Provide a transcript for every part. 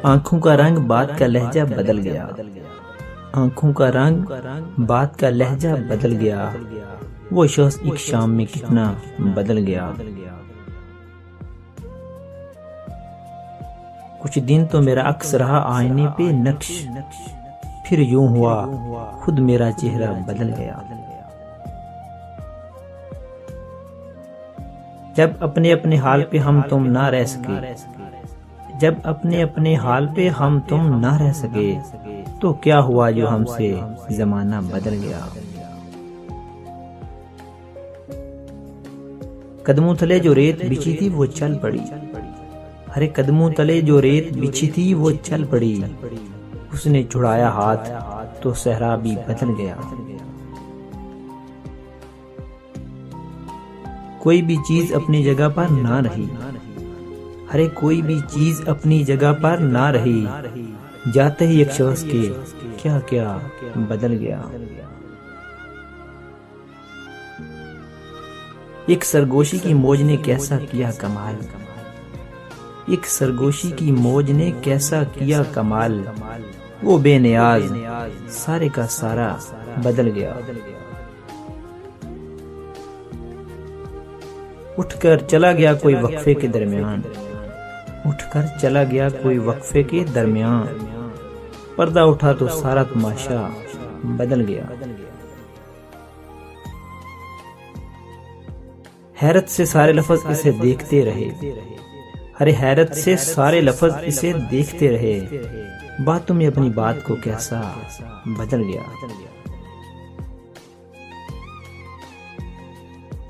आंखों का रंग बात का लहजा बदल गया। आंखों का रंग बात का लहजा बदल गया। वो शख्स एक शाम में कितना बदल गया। कुछ दिन तो मेरा अक्स रहा आईने पे नक्श, फिर यूं हुआ खुद मेरा चेहरा बदल गया। जब अपने अपने हाल पे हम तुम ना रह सके, जब अपने अपने हाल पे हम तुम ना रह सके, तो क्या हुआ जो हमसे जमाना बदल गया। कदमों तले जो रेत बिछी थी वो चल पड़ी। हरे कदमों तले जो रेत बिछी थी वो चल पड़ी। उसने छुड़ाया हाथ तो सहरा भी बदल गया। कोई भी चीज अपनी जगह पर ना रही। हरे कोई भी चीज अपनी जगह पर ना रही। जाते ही एक शख्स के क्या क्या बदल गया। एक सरगोशी की मौज ने कैसा किया कमाल। एक सरगोशी की मौज ने कैसा किया कमाल। वो बेनियाज सारे का सारा बदल गया। उठकर चला गया कोई वक्फे के दरमियान। उठकर चला गया कोई वक्फे के दरमियान। पर्दा उठा तो सारा तमाशा बदल गया। हैरत से सारे लफ्ज इसे देखते रहे। अरे हैरत से सारे लफ्ज इसे देखते रहे। बातों में अपनी बात को कैसा बदल गया।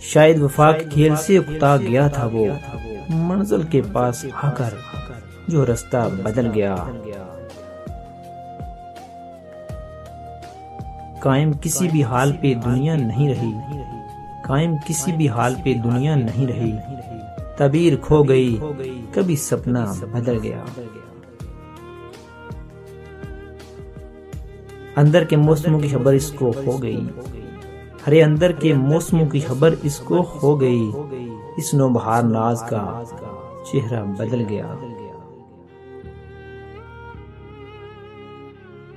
शायद वफा के खेल से उकता गया था वो, मंजिल के पास आकर जो रास्ता बदल गया। कायम किसी भी हाल पे दुनिया नहीं रही। कायम किसी भी हाल पे दुनिया नहीं रही। तबीर खो गई कभी सपना बदल गया। अंदर के मौसमों की खबर इसको हो गई। हरे अंदर के मौसमों की खबर इसको हो गई। इस नौबहार नाज का चेहरा बदल गया।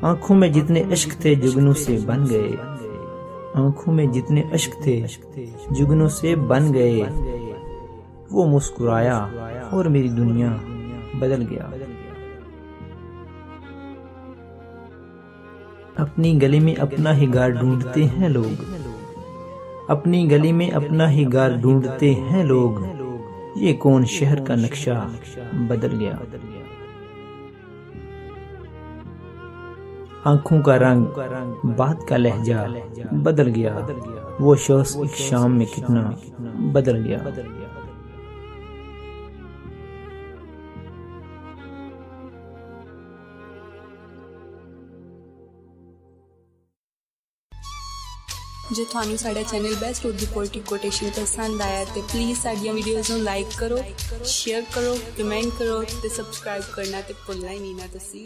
आंखों में जितने इश्क थे जुगनू से बन गए। आंखों में जितने इश्क थे जुगनू से बन गए। वो मुस्कुराया और मेरी दुनिया बदल गया। अपनी गली में अपना ही गार ढूंढते हैं लोग। अपनी गली में अपना ही गार ढूंढते हैं लोग। ये कौन शहर का नक्शा बदल गया। आंखों का रंग बात का लहजा बदल गया। वो शख्स एक शाम में कितना बदल गया। जो थानू साडा channel best Urdu poetic quotation पसंद आया तो प्लीज़ साडियां वीडियोज़ नूं लाइक करो, शेयर करो, कमेंट करो ते सब्सक्राइब करना ते भुलना ही नहीं ना तुसी।